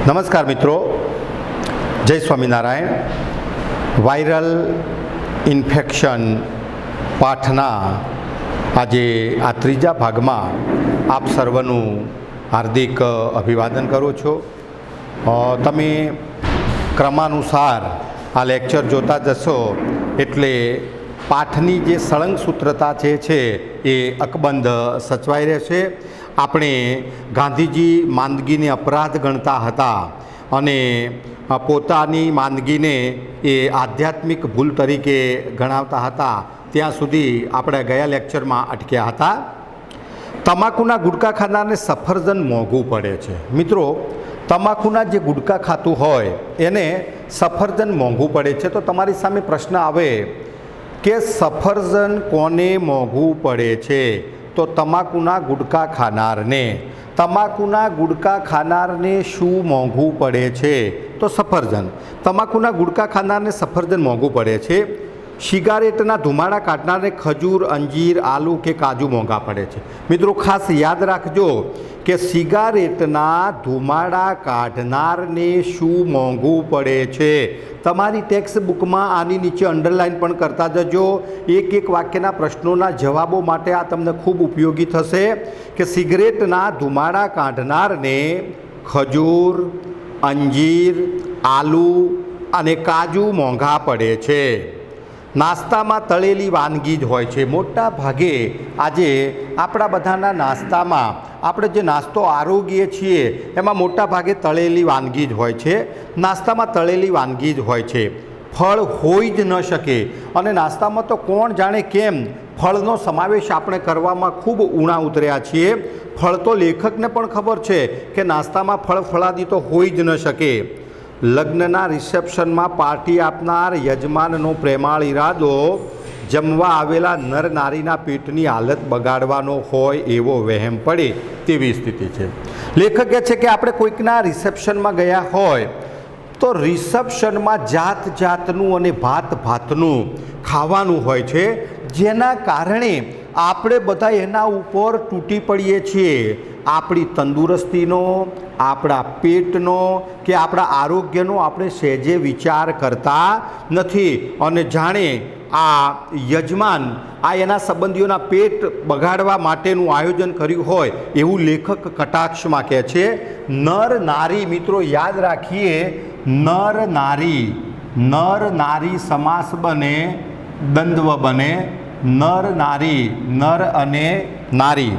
નમસ્કાર મિત્રો, જય સ્વામિનારાયણ. વાયરલ ઇન્ફેક્શન પાઠના આજે આ ત્રીજા ભાગમાં આપ સર્વનું હાર્દિક અભિવાદન કરું છું. તમે ક્રમાનુસાર આ લેક્ચર જોતા જશો એટલે પાઠની જે સળંગ સૂત્રતા છે એ અકબંધ સચવાઈ રહેશે. આપણે ગાંધીજી માંદગીને અપરાધ ગણતા હતા અને પોતાની માંદગીને એ આધ્યાત્મિક ભૂલ તરીકે ગણાવતા હતા. ત્યાં સુધી આપણે ગયા લેક્ચરમાં અટક્યા હતા. તમાકુના ગુટકા ખાનારને સફરજન મોંઘું પડે છે. મિત્રો, તમાકુના જે ગુટકા ખાતું હોય એને સફરજન મોંઘું પડે છે. તો તમારી સામે પ્રશ્ન આવે કે સફરજન કોને મોંઘું પડે છે? તો તમાકુના ગુટકા ખાનારને. તમાકુના ગુટકા ખાનારને શું મોંઘું પડે છે? તો સફરજન. તમાકુના ગુટકા ખાનારને સફરજન મોંઘું પડે છે. સિગારેટના ધુમાડા કાઢનારને ખજૂર, અંજીર, આલુ કે કાજુ મોંઘા પડે છે. મિત્રો, ખાસ યાદ રાખજો કે સિગારેટના ધુમાડા કાઢનારને શું મોંઘું પડે છે. તમારી ટેક્સ્ટ બુકમાં આની નીચે અંડરલાઇન પણ કરતા જજો. એક એક વાક્યના પ્રશ્નોના જવાબો માટે આ તમને ખૂબ ઉપયોગી થશે કે સિગરેટના ધુમાડા કાઢનારને ખજૂર, અંજીર, આલુ અને કાજુ મોંઘા પડે છે. નાસ્તામાં તળેલી વાનગી જ હોય છે. મોટા ભાગે આજે આપણા બધાના નાસ્તામાં આપણે જે નાસ્તો આરોગીએ છીએ એમાં મોટા ભાગે તળેલી વાનગી જ હોય છે. નાસ્તામાં તળેલી વાનગી જ હોય છે. ફળ હોઈ જ ન શકે. અને નાસ્તામાં તો કોણ જાણે કેમ ફળનો સમાવેશ આપણે કરવામાં ખૂબ ઊણા ઉતર્યા છીએ. ફળ તો લેખકને પણ ખબર છે કે નાસ્તામાં ફળ ફળાદી તો હોઈ જ ન શકે. લગ્નના રિસેપ્શનમાં પાર્ટી આપનાર યજમાનનો પ્રેમાળ ઈરાદો જમવા આવેલા નર નારીના પેટની હાલત બગાડવાનો હોય એવો વહેમ પડે તેવી સ્થિતિ છે. લેખક કહે છે કે આપણે કોઈકના રિસેપ્શનમાં ગયા હોય તો રિસેપ્શનમાં જાત જાતનું અને ભાત ભાતનું ખાવાનું હોય છે, જેના કારણે આપણે બધા એના ઉપર તૂટી પડીએ છીએ. આપણી તંદુરસ્તીનો, આપણા પેટનો કે આપણા આરોગ્યનો આપણે સહેજે વિચાર કરતા નથી. અને જાણે આ યજમાન આ એના સંબંધીઓના પેટ બગાડવા માટેનું આયોજન કર્યું હોય એવું લેખક કટાક્ષમાં કહે છે. નર નારી, મિત્રો યાદ રાખીએ, નર નારી. નર નારી સમાસ બને, દ્વંદ્વ બને. નર નારી, નર અને નારી.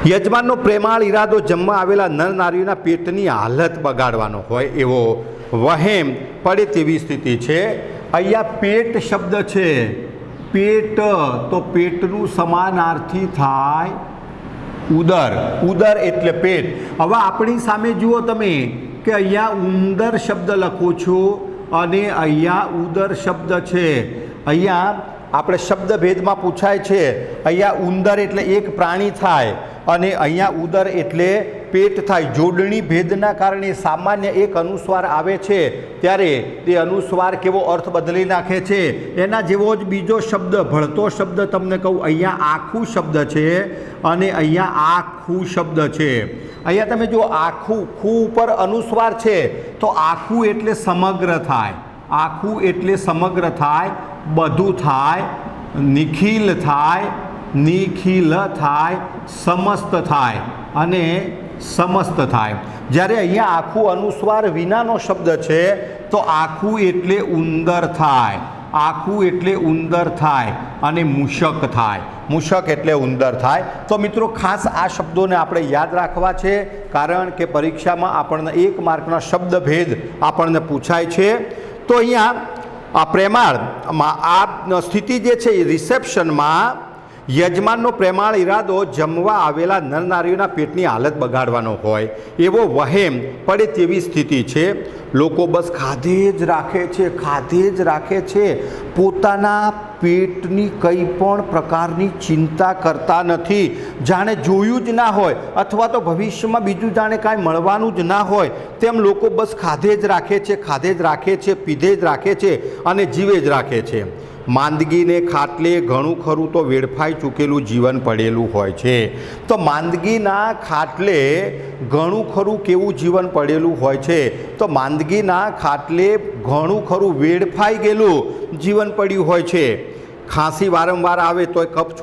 યજમાનનો પ્રેમાળ ઈરાદો જમવા આવેલા નર નારીઓના પેટની હાલત બગાડવાનો હોય એવો વહેમ પડે તેવી સ્થિતિ છે. અહીંયા પેટ શબ્દ છે. પેટ તો પેટનું સમાનાર્થી થાય ઉદર. ઉદર એટલે પેટ. હવે આપણી સામે જુઓ તમે કે અહીંયા ઉંદર શબ્દ લખો છો અને અહીંયા ઉદર શબ્દ છે. અહીંયા આપણે શબ્દ ભેદમાં પૂછાય છે. અહીંયા ઉંદર એટલે એક પ્રાણી થાય અને અહીંયા ઉદર એટલે પેટ થાય. જોડણી ભેદના કારણે સામાન્ય એક અનુસ્વાર આવે છે ત્યારે તે અનુસ્વાર કેવો અર્થ બદલી નાખે છે. એના જેવો જ બીજો શબ્દ, ભળતો શબ્દ તમને કહું. અહીંયા આખું શબ્દ છે અને અહીંયા આખું શબ્દ છે. અહીંયા તમે જો આખું, ખું ઉપર અનુસ્વાર છે તો આખું એટલે સમગ્ર થાય. આખું એટલે સમગ્ર થાય, બધું થાય, નિખિલ થાય, નિખિલ થાય, સમસ્ત થાય અને સમસ્ત થાય. જ્યારે અહીંયા આખું અનુસ્વાર વિનાનો શબ્દ છે તો આખું એટલે ઉંદર થાય. આખું એટલે ઉંદર થાય અને મૂષક થાય. મૂષક એટલે ઉંદર થાય. તો મિત્રો, ખાસ આ શબ્દોને આપણે યાદ રાખવા છે, કારણ કે પરીક્ષામાં આપણને 1 માર્કના શબ્દભેદ આપણને પૂછાય છે. તો અહીંયા આ પ્રેમાળમાં આ સ્થિતિ જે છે એ રિસેપ્શનમાં યજમાનનો પ્રેમાળ ઈરાદો જમવા આવેલા નર નારીઓના પેટની હાલત બગાડવાનો હોય એવો વહેમ પડે તેવી સ્થિતિ છે. લોકો બસ ખાધે જ રાખે છે, ખાધે જ રાખે છે. પોતાના પેટની કંઈ પણ પ્રકારની ચિંતા કરતા નથી. જાણે જોયું જ ના હોય અથવા તો ભવિષ્યમાં બીજું જાણે કાંઈ મળવાનું જ ના હોય તેમ લોકો બસ ખાધે જ રાખે છે, ખાધે જ રાખે છે, પીધે જ રાખે છે અને જીવે જ રાખે છે. માંદગીને ખાટલે ઘણું ખરું તો વેડફાઈ ચૂકેલું જીવન પડેલું હોય છે। તો માંદગીના ખાટલે ઘણું ખરું કેવું જીવન પડેલું હોય છે? તો માંદગીના ખાટલે ઘણું ખરું વેડફાઈ ગયેલું જીવન પડ્યું હોય છે। ખાંસી વારંવાર આવે તો એ કફ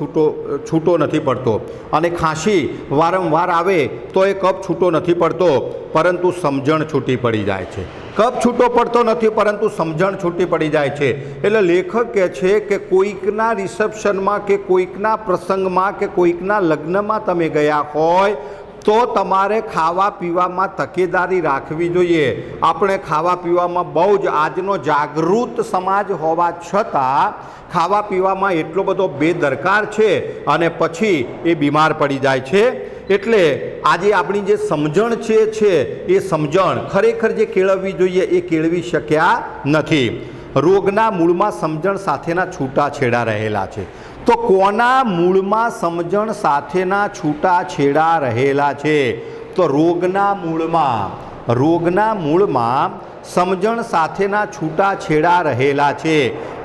છૂટો નથી પડતો, અને ખાંસી વારંવાર આવે તો એ કફ છૂટો નથી પડતો, પરંતુ સમજણ છૂટી પડી જાય છે। કફ છૂટો પડતો નથી, પરંતુ સમજણ છૂટી પડી જાય છે। એટલે લેખક કહે છે કે કોઈકના રિસેપ્શનમાં કે કોઈકના પ્રસંગમાં કે કોઈકના લગ્નમાં તમે ગયા હોય તો તમારે ખાવા પીવામાં તકેદારી રાખવી જોઈએ। આપણે ખાવા પીવામાં બહુ જ આજનો જાગૃત સમાજ હોવા છતાં ખાવા પીવામાં એટલો બધો બેદરકાર છે અને પછી એ બીમાર પડી જાય છે। એટલે આજે આપણી જે સમજણ છે એ સમજણ ખરેખર જે કેળવવી જોઈએ એ કેળવી શક્યા નથી। રોગના મૂળમાં સમજણ સાથેના છૂટાછેડા રહેલા છે। તો કોના મૂળમાં સમજણ સાથેના છૂટાછેડા રહેલા છે? તો રોગના મૂળમાં સમજણ સાથેના છૂટાછેડા રહેલા છે।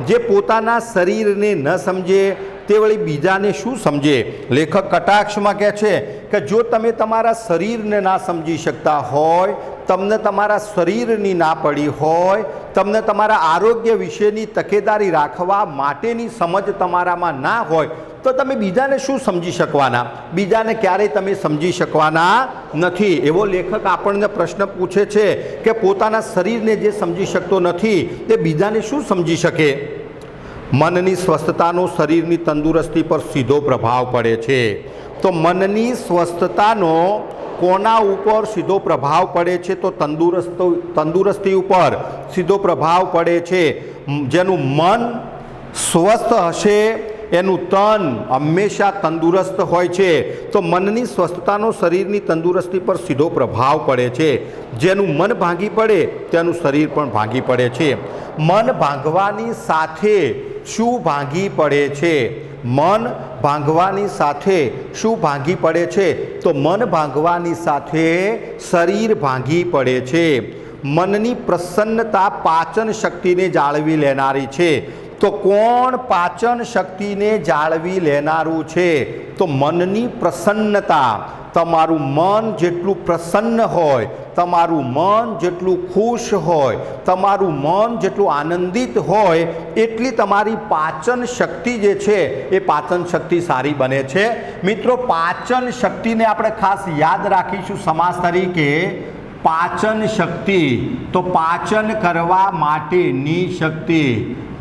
જે પોતાના શરીરને ન સમજે તે વળી બીજાને શું સમજે? લેખક કટાક્ષમાં કહે છે કે જો તમે તમારા શરીરને ના સમજી શકતા હોય, તમને તમારા શરીરની ના પડી હોય, તમને તમારા આરોગ્ય વિશેની તકેદારી રાખવા માટેની સમજ તમારામાં ના હોય, તો તમે બીજાને શું સમજી શકવાના? બીજાને ક્યારેય તમે સમજી શકવાના નથી। એવો લેખક આપણને પ્રશ્ન પૂછે છે કે પોતાના શરીરને જે સમજી શકતો નથી તે બીજાને શું સમજી શકે? મનની સ્વસ્થતાનો શરીરની તંદુરસ્તી પર સીધો પ્રભાવ પડે છે। તો મનની સ્વસ્થતાનો કોના ઉપર સીધો પ્રભાવ પડે છે? તો તંદુરસ્તી ઉપર સીધો પ્રભાવ પડે છે। જેનું મન સ્વસ્થ હશે એનું તન હંમેશા તંદુરસ્ત હોય છે। તો મનની સ્વસ્થતાનો શરીરની તંદુરસ્તી પર સીધો પ્રભાવ પડે છે। જેનું મન ભાંગી પડે તેનું શરીર પણ ભાંગી પડે છે। મન ભાંગવાની સાથે શું ભાંગી પડે છે? મન ભાંગવાની સાથે શું ભાંગી પડે છે? તો મન ભાંગવાની સાથે શરીર ભાંગી પડે છે। મનની પ્રસન્નતા પાચન શક્તિને જાળવી લેનારી છે। તો કોણ પાચન શક્તિને જાળવી લેનારું છે? તો મનની પ્રસન્નતા। તમારું મન જેટલું પ્રસન્ન હોય, તમારું મન જેટલું ખુશ હોય, તમારું મન જેટલું આનંદિત હોય એટલી તમારી પાચન શક્તિ જે છે એ પાચન શક્તિ સારી બને છે। મિત્રો, પાચન શક્તિને આપણે ખાસ યાદ રાખીશું સમાસ તરીકે। પાચન શક્તિ તો પાચન કરવા માટેની શક્તિ,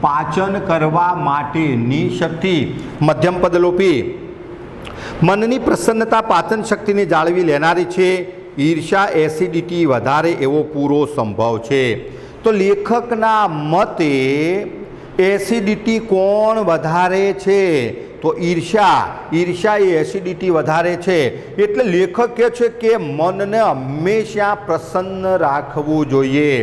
પાચન કરવા માટેની શક્તિ। મધ્યમ પદ લોપી। મનની પ્રસન્નતા પાચન શક્તિને જાળવી લેનારી છે। ઈર્ષા એસિડિટી વધારે એવો પૂરો સંભવ છે। તો લેખકના મતે એસિડિટી કોણ વધારે છે? તો ઈર્ષા એ એસિડિટી વધારે છે। એટલે લેખક કહે છે કે મનને હંમેશા પ્રસન્ન રાખવું જોઈએ।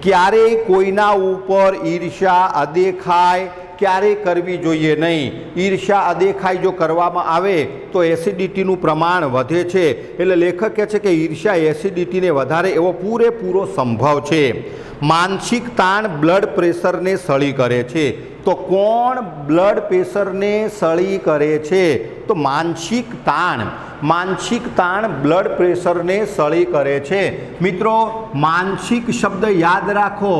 ક્યારેય કોઈના ઉપર ઈર્ષા અદેખાય ક્યારેય કરવી જોઈએ નહીં। ઈર્ષા અદેખાઈ જો કરવામાં આવે તો એસિડિટીનું પ્રમાણ વધે છે। એટલે લેખક કહે છે કે ઈર્ષા એસિડિટીને વધારે એવો પૂરેપૂરો સંભવ છે। માનસિક તાણ બ્લડ પ્રેશરને સળી કરે છે। તો કોણ બ્લડ પ્રેશરને સળી કરે છે? તો માનસિક તાણ બ્લડ પ્રેશરને સળી કરે છે। મિત્રો, માનસિક શબ્દ યાદ રાખો।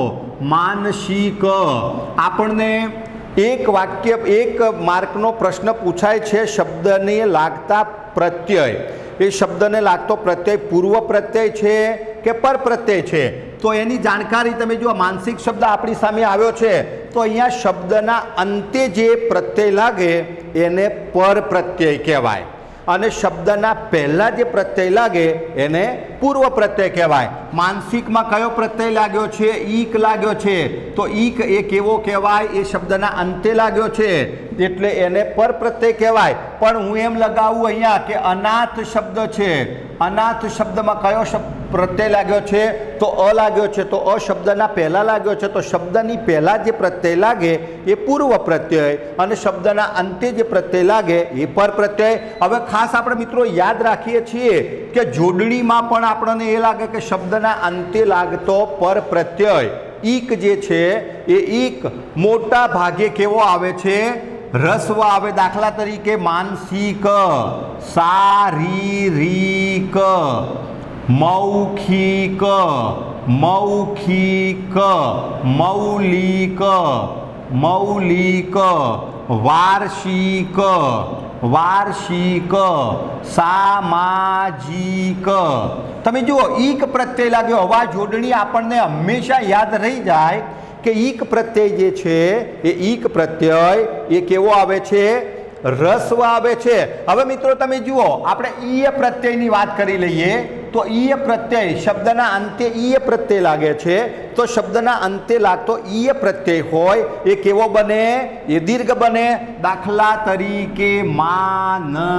માનસિક આપણને એક માર્કનો પ્રશ્ન પૂછાય છે શબ્દને લાગતા પ્રત્યય। એ શબ્દને લાગતો પ્રત્યય પૂર્વ પ્રત્યય છે કે પર પ્રત્યય છે? તો એની જાણકારી તમે જો માનસિક શબ્દ આપણી સામે આવ્યો છે તો અહીંયા શબ્દના અંતે જે પ્રત્યય લાગે એને પર પ્રત્યય કહેવાય, અને શબ્દના પહેલાં જે પ્રત્યય લાગે એને પૂર્વ પ્રત્યય કહેવાય। માનસિકમાં કયો પ્રત્યય લાગ્યો છે? ઈક લાગ્યો છે। તો ઈક એ કેવો કહેવાય? એ શબ્દના અંતે લાગ્યો છે એટલે એને પર પ્રત્યય કહેવાય। પણ હું એમ લગાવું અહીંયા કે અનાથ શબ્દ છે। અનાથ શબ્દમાં કયો પ્રત્યય લાગ્યો છે? તો અ લાગ્યો છે। તો અ શબ્દના પહેલાં લાગ્યો છે, તો શબ્દની પહેલાં જે પ્રત્યય લાગે એ પૂર્વ પ્રત્યય અને શબ્દના અંતે જે પ્રત્યય લાગે એ પર પ્રત્યય। હવે ખાસ આપણે મિત્રો યાદ રાખીએ છીએ કે જોડણીમાં પણ આપણને એ લાગે કે શબ્દના અંતે લાગતો પર પ્રત્યય ઈક જે છે એ ઈક મોટા ભાગે કેવો આવે છે? રસ્વ આવે. દાખલા તરીકે માનસિક, શારીરિક, મૌખિક, મૌખિક, મૌલિક, મૌલિક, વાર્ષિક, વાર્ષિક, સામાજિક. તમે જુઓ ઈક પ્રત્યય લાગ્યો. હવા જોડણી આપણને હંમેશા યાદ રહી જાય કે ઈક પ્રત્યય જે છે એ ઈક પ્રત્યય એ કેવો આવે છે? રસ્વ આવે છે. હવે મિત્રો તમે જુઓ આપણે ઈય પ્રત્યયની વાત કરી લઈએ તો ઈય પ્રત્યય શબ્દના અંતે ઈય પ્રત્યય લાગે છે તો શબ્દના અંતે લાગતો ઈય પ્રત્યય હોય એ કેવો બને? એ દીર્ઘ બને. દાખલા તરીકે માનનીય,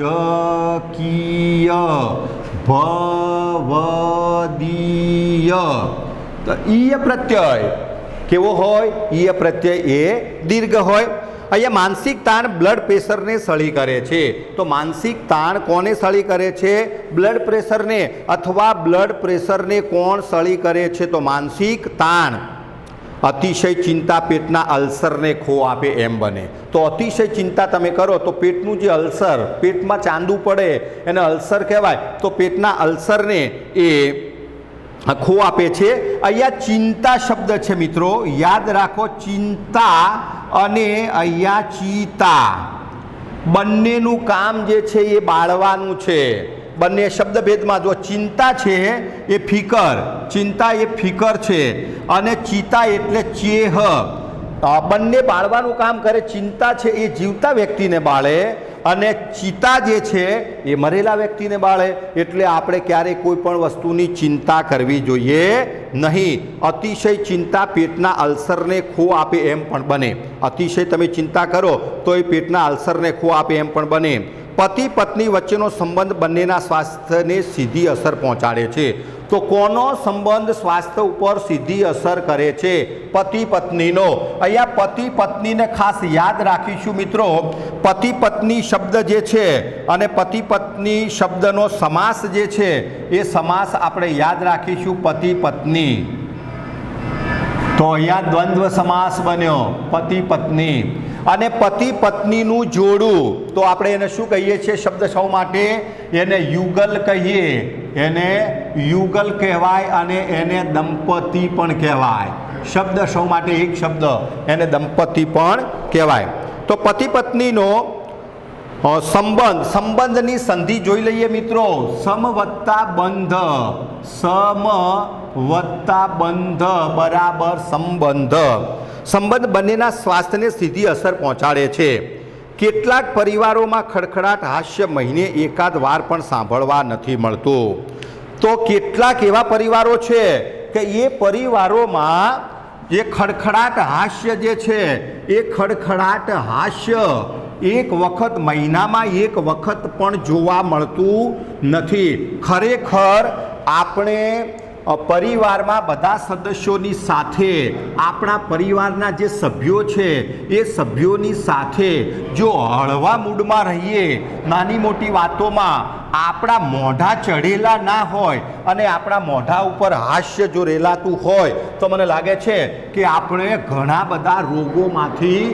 રાજકીય, ભવદીય. તો ઈય પ્રત્યય કેવો હોય? ઈય પ્રત્યય એ દીર્ઘ હોય. અહીંયા માનસિક તાણ બ્લડ પ્રેશરને સળી કરે છે. તો માનસિક તાણ કોને સળી કરે છે? બ્લડ પ્રેશરને. અથવા બ્લડ પ્રેશરને કોણ સળી કરે છે? તો માનસિક તાણ. અતિશય ચિંતા પેટના અલ્સરને ખો આપે એમ બને. તો અતિશય ચિંતા તમે કરો તો પેટનું જે અલ્સર, પેટમાં ચાંદુ પડે એને અલ્સર કહેવાય. તો પેટના અલ્સરને એ ખો આપે છે. અહીંયા ચિંતા શબ્દ છે મિત્રો, યાદ રાખો. ચિંતા અને અહીંયા ચિતા બંનેનું કામ જે છે એ બાળવાનું છે. બંને શબ્દભેદમાં જો ચિંતા છે એ ફિકર, ચિંતા એ ફિકર છે અને ચિતા એટલે ચેહ. બંને બાળવાનું કામ કરે. ચિંતા છે એ જીવતા વ્યક્તિને બાળે અને ચિતા જે છે એ મરેલા વ્યક્તિને બાળે. એટલે આપણે ક્યારેય કોઈ પણ વસ્તુની ચિંતા કરવી જોઈએ નહીં. અતિશય ચિંતા પેટના અલ્સરને ખો આપે એમ પણ બને. અતિશય તમે ચિંતા કરો તો એ પેટના અલ્સરને ખો આપે એમ પણ બને. પતિ પત્ની વચ્ચેનો સંબંધ બંનેના સ્વાસ્થ્યને સીધી અસર પહોંચાડે છે. તો કોનો સંબંધ સ્વાસ્થ્ય ઉપર સીધી અસર કરે છે? પતિ પત્નીનો. અહીંયા પતિ પત્નીને ખાસ યાદ રાખીશું મિત્રો. પતિ પત્ની શબ્દ જે છે અને પતિ પત્ની શબ્દનો સમાસ જે છે એ સમાસ આપણે યાદ રાખીશું. પતિ પત્ની. તો અહીંયા દ્વંદ્વ સમાસ બન્યો પતિ પત્ની. અને પતિ પત્નીનું જોડું તો આપણે એને શું કહીએ છીએ? શબ્દ સૌ માટે એને યુગલ કહીએ. એને યુગલ કહેવાય અને એને દંપતી પણ કહેવાય. શબ્દ સૌ માટે એક શબ્દ, એને દંપતી પણ કહેવાય. તો પતિ પત્નીનો સંબંધ, સંબંધની સંધિ જોઈ લઈએ મિત્રો. સમ વત્તા બંધ, સમ વત્તા બંધ બરાબર સંબંધ. સંબંધ બંનેના સ્વાસ્થ્યને સીધી અસર પહોંચાડે છે. કેટલાક પરિવારોમાં ખડખડાટ હાસ્ય મહિને એકાદ વાર પણ સાંભળવા નથી મળતું. તો કેટલાક એવા પરિવારો છે કે એ પરિવારોમાં જે ખડખડાટ હાસ્ય જે છે એ ખડખડાટ હાસ્ય એક વખત મહિનામાં એક વખત પણ જોવા મળતું નથી. ખરેખર આપણે પરિવારમાં બધા સદસ્યોની સાથે, આપણા પરિવારના જે સભ્યો છે એ સભ્યોની સાથે જો હળવા મૂડમાં રહીએ, નાની મોટી વાતોમાં આપણા મોઢા ચઢેલા ના હોય અને આપણા મોઢા ઉપર હાસ્ય જો રેલાતું હોય તો મને લાગે છે કે આપણે ઘણા બધા રોગોમાંથી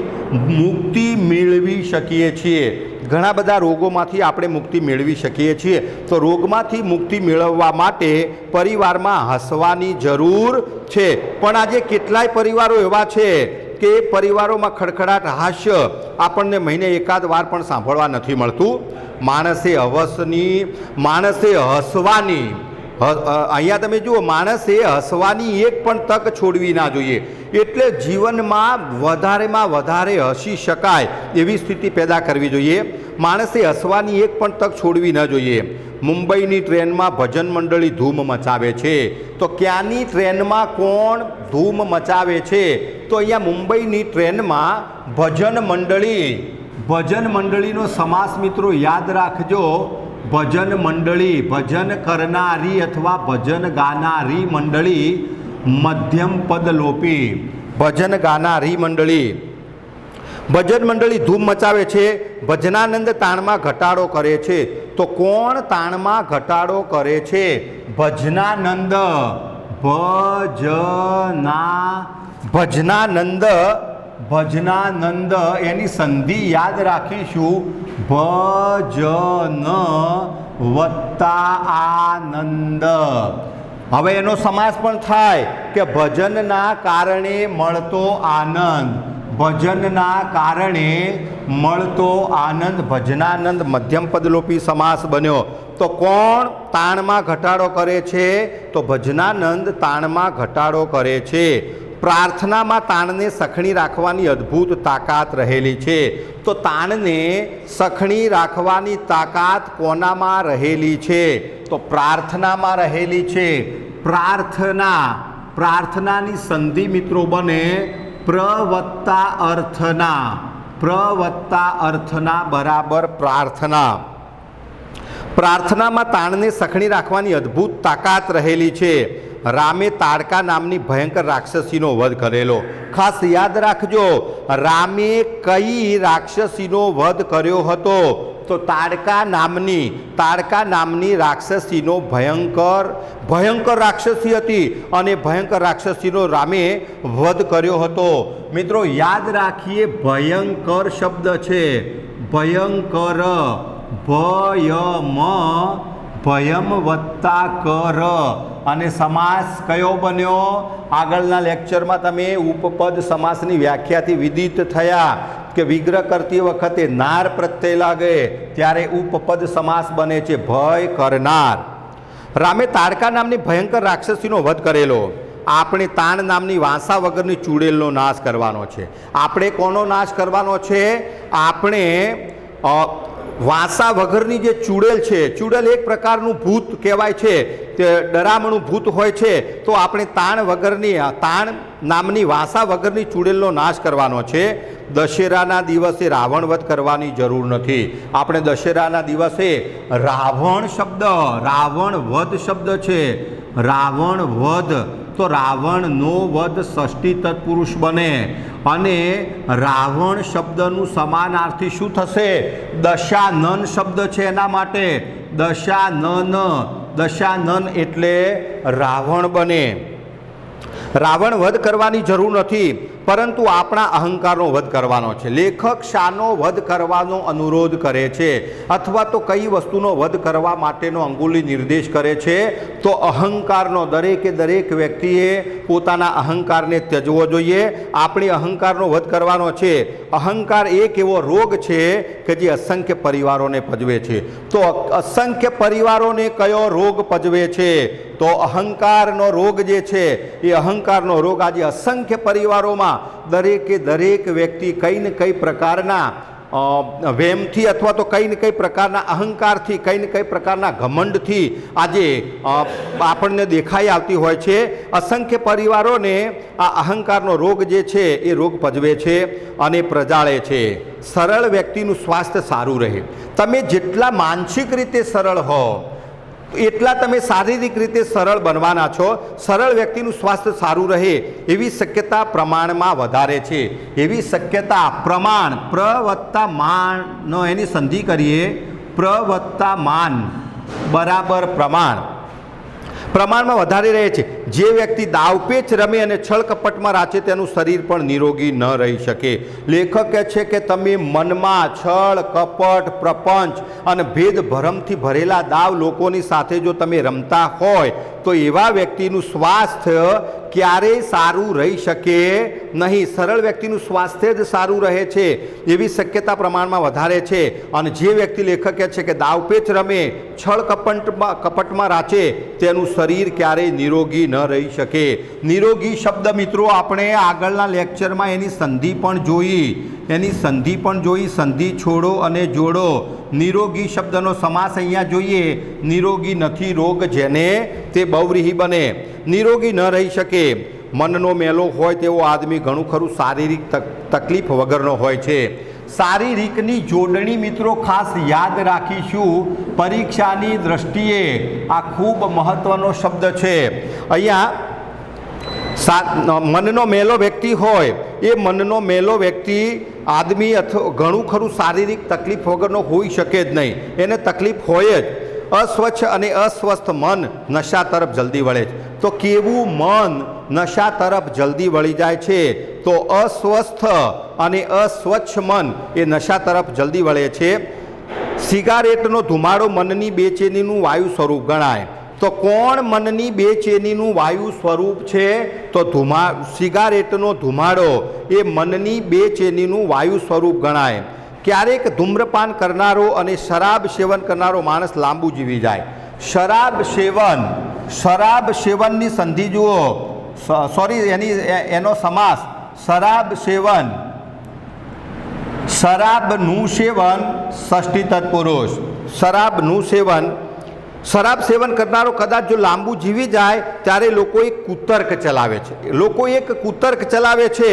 મુક્તિ મેળવી શકીએ છીએ. ઘણા બધા રોગોમાંથી આપણે મુક્તિ મેળવી શકીએ છીએ. તો રોગમાંથી મુક્તિ મેળવવા માટે પરિવારમાં હસવાની જરૂર છે. પણ આજે કેટલાય પરિવારો એવા છે કે એ પરિવારોમાં ખડખડાટ હાસ્ય આપણને મહિને એકાદ વાર પણ સાંભળવા નથી મળતું. માણસે હસવાની, અહીંયા તમે જુઓ, માણસે હસવાની એક પણ તક છોડવી ના જોઈએ. એટલે જીવનમાં વધારેમાં વધારે હસી શકાય એવી સ્થિતિ પેદા કરવી જોઈએ. માણસે હસવાની એક પણ તક છોડવી ન જોઈએ. મુંબઈની ટ્રેનમાં ભજન મંડળી ધૂમ મચાવે છે. તો ક્યાંની ટ્રેનમાં કોણ ધૂમ મચાવે છે? તો અહીંયા મુંબઈની ટ્રેનમાં ભજન મંડળી. ભજન મંડળીનો સમાસ મિત્રો યાદ રાખજો. ભજન મંડળી, ભજન કરનારી અથવા ભજન ગાનારી મંડળી, મધ્યમ પદ લોપી. ભજન ગાનારી મંડળી. ભજન મંડળી ધૂમ મચાવે છે, ભજનાનંદ તાણમાં ઘટાડો કરે છે. તો કોણ તાણમાં ઘટાડો કરે છે? ભજનાનંદ. ભજનાનંદ એની સંધિ યાદ રાખીશું. ભજન વત્તા આનંદ. હવે એનો સમાસ પણ થાય કે ભજનના કારણે મળતો આનંદ. ભજનના કારણે મળતો આનંદ. ભજનાનંદ મધ્યમ પદલોપી સમાસ બન્યો. તો કોણ તાણમાં ઘટાડો કરે છે? તો ભજનાનંદ તાણમાં ઘટાડો કરે છે. પ્રાર્થનામાં તાણને સખણી રાખવાની અદ્ભુત તાકાત રહેલી છે. તો તાણને સખણી રાખવાની તાકાત કોનામાં રહેલી છે? તો પ્રાર્થનામાં રહેલી છે. પ્રાર્થનાની સંધિ મિત્રો બને પ્રવત્તા અર્થના બરાબર પ્રાર્થના. પ્રાર્થનામાં તાણને સખણી રાખવાની અદ્ભુત તાકાત રહેલી છે. રામે તાડકા નામની ભયંકર રાક્ષસીનો વધ કરેલો. ખાસ યાદ રાખજો, રામે કઈ રાક્ષસીનો વધ કર્યો હતો? તો તાડકા નામની રાક્ષસીનો ભયંકર રાક્ષસી હતી અને ભયંકર રાક્ષસીનો રામે વધ કર્યો હતો. મિત્રો યાદ રાખીએ, ભયંકર શબ્દ છે. ભયંકર, ભયમ વત્તા કર અને સમાસ કયો બન્યો? આગળના લેક્ચરમાં તમે ઉપપદ સમાસની વ્યાખ્યાથી વિદિત થયા કે વિગ્રહ કરતી વખતે નાર પ્રત્યય લાગે ત્યારે ઉપપદ સમાસ બને છે. ભય કરનાર. રામે તાડકા નામની ભયંકર રાક્ષસીનો વધ કરેલો. આપણે તાણ નામની વાંસા વગરની ચૂડેલનો નાશ કરવાનો છે. આપણે કોનો નાશ કરવાનો છે? આપણે વાંસા વગરની જે ચૂડેલ છે, ચૂડેલ એક પ્રકારનું ભૂત કહેવાય છે, તે ડરામણું ભૂત હોય છે. તો આપણે તાણ નામની વાંસા વગરની ચૂડેલનો નાશ કરવાનો છે. દશેરાના દિવસે રાવણ વધ કરવાની જરૂર નથી. આપણે દશેરાના દિવસે રાવણ વધ શબ્દ છે. રાવણ વધ, તો રાવણનો વધ ષષ્ઠી તત્પુરુષ બને અને રાવણ શબ્દનું સમાનાર્થી શું થશે? દશાનન શબ્દ છે. એના માટે દશાનન એટલે રાવણ બને. રાવણ વધ કરવાની જરૂર નથી, પરંતુ આપણા અહંકારનો વધ કરવાનો છે. લેખક શાનો વધ કરવાનો અનુરોધ કરે છે અથવા તો કઈ વસ્તુનો વધ કરવા માટેનો અંગુલી નિર્દેશ કરે છે? તો અહંકારનો. દરેક વ્યક્તિએ પોતાના અહંકારને ત્યજવો જોઈએ. આપણે અહંકારનો વધ કરવાનો છે. અહંકાર એક એવો રોગ છે કે જે અસંખ્ય પરિવારોને પજવે છે. તો અસંખ્ય પરિવારોને કયો રોગ પજવે છે? તો અહંકારનો રોગ જે છે એ અહંકારનો રોગ આજે અસંખ્ય પરિવારોમાં દરેક વ્યક્તિ કઈ ને કઈ પ્રકારના વેમથી અથવા તો કઈ ને કઈ પ્રકારના અહંકારથી, કઈ ને કઈ પ્રકારના ઘમંડથી આજે આપણને દેખાઈ આવતી હોય છે. અસંખ્ય પરિવારોને આ અહંકારનો રોગ જે છે એ રોગ પજવે છે અને પ્રજાળે છે. સરળ વ્યક્તિનું સ્વાસ્થ્ય સારું રહે. તમે જેટલા માનસિક રીતે સરળ હો એટલા તમે શારીરિક રીતે સરળ બનવાના છો. સરળ વ્યક્તિનું સ્વાસ્થ્ય સારું રહે એવી શક્યતા પ્રમાણમાં વધારે છે. એવી શક્યતા પ્રમાણ, પ્ર વત્તા માનનો એની સંધિ કરીએ. પ્ર વત્તા માન બરાબર પ્રમાણમાં વધારે રહે છે. જે વ્યક્તિ દાવપેચ રમે અને છળ કપટમાં રાચે તેનું શરીર પણ નિરોગી ન રહી શકે. લેખક કહે છે કે તમે મનમાં છળ, કપટ, પ્રપંચ અને ભેદ ભરમથી ભરેલા દાવ લોકોની સાથે જો તમે રમતા હોય તો એવા વ્યક્તિનું સ્વાસ્થ્ય ક્યારેય સારું રહી શકે નહીં. સરળ વ્યક્તિનું સ્વાસ્થ્ય જ સારું રહે છે એવી શક્યતા પ્રમાણમાં વધારે છે. અને જે વ્યક્તિ લેખક કહે છે કે દાવપેચ રમે, છળ કપટમાં રાચે તેનું શરીર ક્યારેય નિરોગી ન રહી શકે. નિરોગી શબ્દ મિત્રો આપણે આગળના લેક્ચરમાં એની સંધિ પણ જોઈ. સંધિ છોડો અને જોડો. નિરોગી શબ્દનો સમાસ અહીંયા જોઈએ. નિરોગી નથી રોગ જેને, તે બહુવ્રીહી બને. નિરોગી ન રહી શકે. મનનો મેલો હોય તેવો આદમી ઘણું ખરું શારીરિક તકલીફ વગરનો હોય છે. શારીરિકની જોડણી મિત્રો ખાસ યાદ રાખીશું. પરીક્ષાની દ્રષ્ટિએ આ ખૂબ મહત્વનો શબ્દ છે. અહીંયા મનનો મેલો વ્યક્તિ હોય એ મનનો મેલો વ્યક્તિ આદમી અથવા ઘણું ખરું શારીરિક તકલીફ વગરનો હોઈ શકે જ નહીં, એને તકલીફ હોય જ. અસ્વચ્છ અને અસ્વસ્થ મન નશા તરફ જલ્દી વળે છે. તો કેવું મન નશા તરફ જલ્દી વળી જાય છે? તો અસ્વસ્થ અને અસ્વચ્છ મન એ નશા તરફ જલ્દી વળે છે. સિગારેટનો ધુમાડો મનની બેચેનીનું વાયુ સ્વરૂપ ગણાય. તો કોણ મનની બેચેનીનું વાયુ સ્વરૂપ છે? તો સિગારેટનો ધુમાડો એ મનની બેચેનીનું વાયુ સ્વરૂપ ગણાય. ક્યારેક ધૂમ્રપાન કરનારો અને શરાબ સેવન કરનારો માણસ લાંબુ જીવી જાય. શરાબ સેવનની સંધિ જુઓ, એનો સમાસ શરાબ સેવન, શરાબનું સેવન ષષ્ઠી તત્પુરુષ. શરાબ સેવન કરનારો કદાચ જો લાંબુ જીવી જાય ત્યારે લોકો એક કુતર્ક ચલાવે છે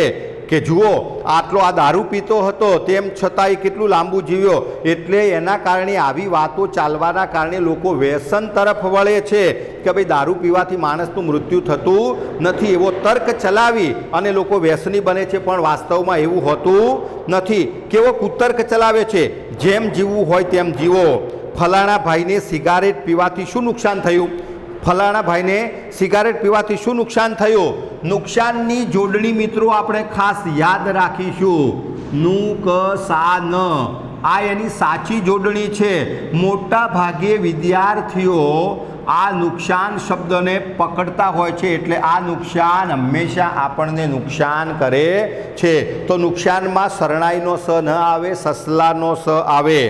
કે જુઓ આટલો આ દારૂ પીતો હતો તેમ છતાં એ કેટલું લાંબુ જીવ્યો. એટલે એના કારણે આવી વાતો ચાલવાના કારણે લોકો વ્યસન તરફ વળે છે કે ભાઈ દારૂ પીવાથી માણસનું મૃત્યુ થતું નથી, એવો તર્ક ચલાવી અને લોકો વ્યસની બને છે. પણ વાસ્તવમાં એવું હોતું નથી. કેવો કુતર્ક ચલાવે છે? જેમ જીવવું હોય તેમ જીવો. ફલાણા ભાઈને સિગારેટ પીવાથી શું નુકસાન થયું? શું નુકસાન થયું? નુકસાનની જોડણી મિત્રો આપણે ખાસ યાદ રાખીશું. નુકસાન, આ એની સાચી જોડણી છે. મોટા ભાગે વિદ્યાર્થીઓ આ નુકસાન શબ્દને પકડતા હોય છે. એટલે આ નુકસાન હંમેશા આપણને નુકસાન કરે છે. તો નુકસાનમાં શરણાઈનો સ ન આવે, સસલાનો સ આવે.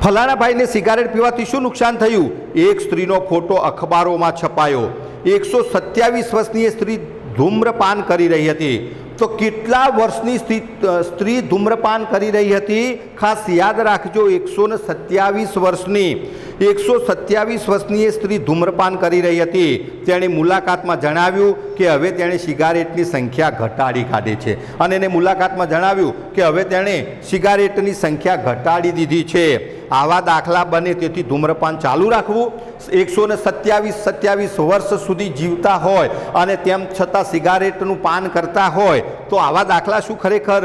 ફલાણા ભાઈને સિગારેટ પીવાથી શું નુકસાન થયું? એક સ્ત્રીનો ફોટો અખબારોમાં છપાયો. 127 વર્ષની સ્ત્રી ધૂમ્રપાન કરી રહી હતી. તો કેટલા વર્ષની સ્ત્રી ધૂમ્રપાન કરી રહી હતી? ખાસ યાદ રાખજો, 127 વર્ષની. 127 વર્ષની એ સ્ત્રી ધૂમ્રપાન કરી રહી હતી. તેણે મુલાકાતમાં જણાવ્યું કે હવે તેણે સિગારેટની સંખ્યા ઘટાડી કાઢી છે. અને એને મુલાકાતમાં જણાવ્યું કે હવે તેણે સિગારેટની સંખ્યા ઘટાડી દીધી છે. આવા દાખલા બને તેથી ધૂમ્રપાન ચાલુ રાખવું. 127 વર્ષ સુધી જીવતા હોય અને તેમ છતાં સિગારેટનું પાન કરતા હોય તો આવા દાખલા શું ખરેખર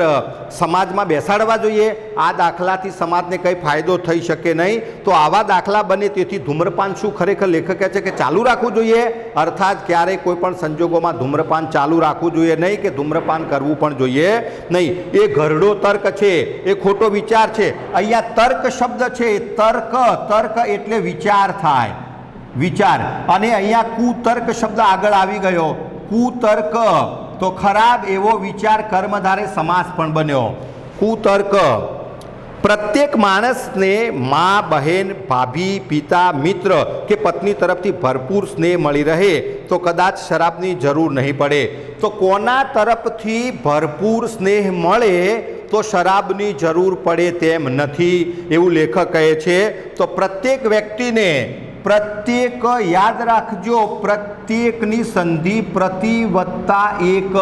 સમાજમાં બેસાડવા જોઈએ? આ દાખલાથી સમાજને કંઈ ફાયદો થઈ શકે નહીં. તો આવા દાખલા બને તેથી ધૂમ્રપાન શું ખરેખર લેખક કહે છે કે ચાલુ રાખવું જોઈએ. અર્થાત ક્યારેય કોઈ પણ સંજોગોમાં ધૂમ્રપાન ચાલુ રાખવું જોઈએ નહીં કે ધૂમ્રપાન કરવું પણ જોઈએ નહીં. એ ઘરડો તર્ક છે, એ ખોટો વિચાર છે. અહીંયા તર્ક શબ્દ છે. તર્ક એટલે વિચાર થાય, વિચાર. અને અહીંયા કુતર્ક શબ્દ આગળ આવી ગયો. કુતર્ક તો ખરાબ એવો વિચાર કર્મધારે સમાસ પણ બન્યો. કુતર્ક. પ્રત્યેક માણસને મા, બહેન, ભાભી, પિતા, મિત્ર કે પત્ની તરફથી ભરપૂર સ્નેહ મળી રહે તો કદાચ શરાબની જરૂર નહીં પડે. તો કોના તરફથી ભરપૂર સ્નેહ મળે તો શરાબની જરૂર પડે તેમ નથી, એવું લેખક કહે છે. તો પ્રત્યેક વ્યક્તિને, પ્રત્યેક યાદ રાખજો, પ્રત્યેકની સંધિ પ્રતિ વત્તા એક.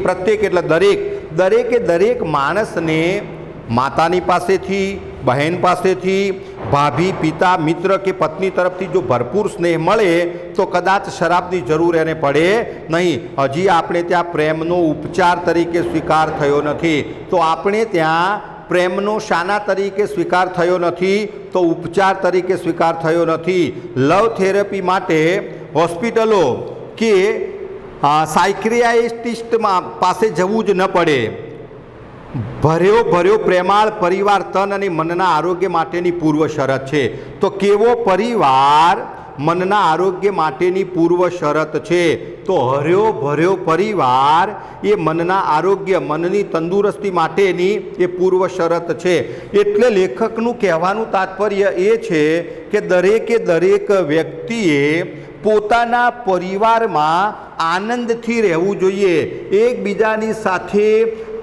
પ્રત્યેક એટલે દરેક માણસને માતાની પાસેથી, બહેન પાસેથી, ભાભી, પિતા, મિત્ર કે પત્ની તરફથી જો ભરપૂર સ્નેહ મળે તો કદાચ શરાબની જરૂર એને પડે નહીં. હજી આપણે ત્યાં પ્રેમનો ઉપચાર તરીકે સ્વીકાર થયો નથી. તો આપણે ત્યાં પ્રેમનો શાના તરીકે સ્વીકાર થયો નથી? તો ઉપચાર તરીકે સ્વીકાર થયો નથી. લવ થેરપી માટે હોસ્પિટલો કે સાયક્રિયાટિસ્ટમાં પાસે જવું જ ન પડે. ભર્યો પ્રેમાળ પરિવાર તન અને મનના આરોગ્ય માટેની પૂર્વ શરત છે. તો કેવો પરિવાર મનના આરોગ્ય માટેની પૂર્વ શરત છે? તો ભર્યો પરિવાર એ મનના આરોગ્ય, મનની તંદુરસ્તી માટેની એ પૂર્વ શરત છે. એટલે લેખકનું કહેવાનું તાત્પર્ય એ છે કે દરેક વ્યક્તિએ પોતાના પરિવારમાં આનંદથી રહેવું જોઈએ. એકબીજાની સાથે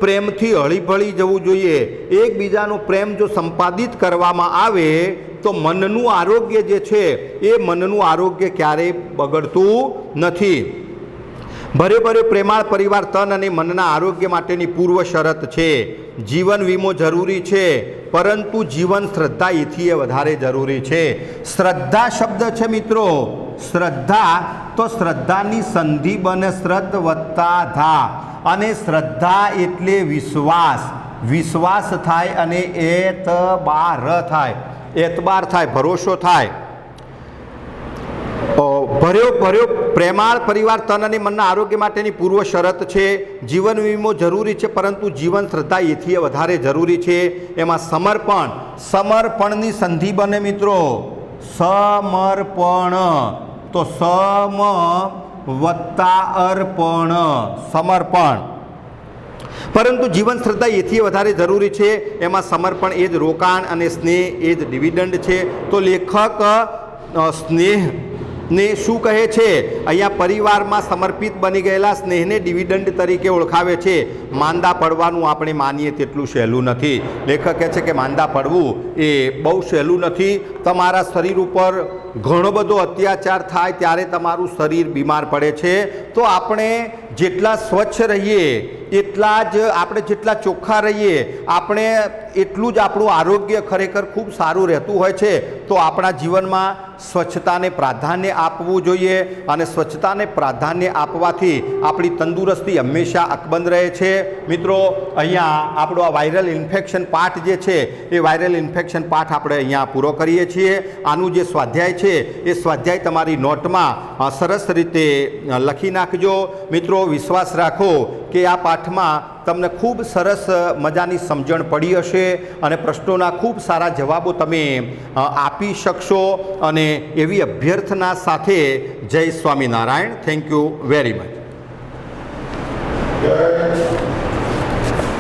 પ્રેમથી હળીભળી જવું જોઈએ. એકબીજાનો પ્રેમ જો સંપાદિત કરવામાં આવે તો મનનું આરોગ્ય જે છે એ મનનું આરોગ્ય ક્યારેય બગડતું નથી. ભર્યો પ્રેમાળ પરિવાર તન અને મનના આરોગ્ય માટેની પૂર્વ શરત છે. જીવન વીમો જરૂરી છે, પરંતુ જીવન શ્રદ્ધા એથી વધારે જરૂરી છે. શ્રદ્ધા શબ્દ છે મિત્રો, શ્રદ્ધા તો શ્રદ્ધાની સંધિ બને શ્રદ્ધ વત્તા ધા. અને શ્રદ્ધા એટલે વિશ્વાસ, વિશ્વાસ થાય અને એતબાર થાય, એતબાર થાય, ભરોસો થાય. ભર્યો પ્રેમાળ પરિવાર તન અને મનના આરોગ્ય માટેની પૂર્વ શરત છે. જીવન વીમો જરૂરી છે, પરંતુ જીવન શ્રદ્ધા એથી વધારે જરૂરી છે. એમાં સમર્પણ, સમર્પણની સંધિ બને મિત્રો. સમર્પણ તો સમ વત્તા અર્પણ, સમર્પણ. પરંતુ જીવન શ્રદ્ધા એથી વધારે જરૂરી છે. એમાં સમર્પણ એ જ રોકાણ અને સ્નેહ એ જ ડિવિડન્ડ છે. તો લેખક સ્નેહ ને શું કહે છે? અહીંયા પરિવારમાં સમર્પિત બની ગયેલા સ્નેહને ડિવિડન્ડ તરીકે ઓળખાવે છે. માંદા પડવાનું આપણે માનીએ તેટલું સહેલું નથી. લેખક કહે છે કે માંદા પડવું એ બહુ સહેલું નથી. તમારા શરીર ઉપર ઘણો બધો અત્યાચાર થાય ત્યારે તમારું શરીર બીમાર પડે છે. તો આપણે જેટલા સ્વચ્છ રહીએ એટલા જ આપણે, જેટલા ચોખ્ખા રહીએ આપણે એટલું જ આપણું આરોગ્ય ખરેખર ખૂબ સારું રહેતું હોય છે. તો આપણા જીવનમાં સ્વચ્છતાને પ્રાધાન્ય આપવું જોઈએ અને સ્વચ્છતાને પ્રાધાન્ય આપવાથી આપણી તંદુરસ્તી હંમેશા અકબંધ રહે છે. મિત્રો અહીંયા આપણો આ વાયરલ ઇન્ફેક્શન પાઠ જે છે એ વાયરલ ઇન્ફેક્શન પાઠ આપણે અહીંયા પૂરો કરીએ છીએ. આનું જે સ્વાધ્યાય છે એ સ્વાધ્યાય તમારી નોટમાં સરસ રીતે લખી નાખજો. મિત્રો વિશ્વાસ રાખો કે આ પાઠમાં તમને ખૂબ સરસ મજાની સમજણ પડી હશે અને પ્રશ્નોના ખૂબ સારા જવાબો તમે આપી શકશો. અને એવી અભ્યર્થના સાથે જય Swaminarayan. Thank you very much.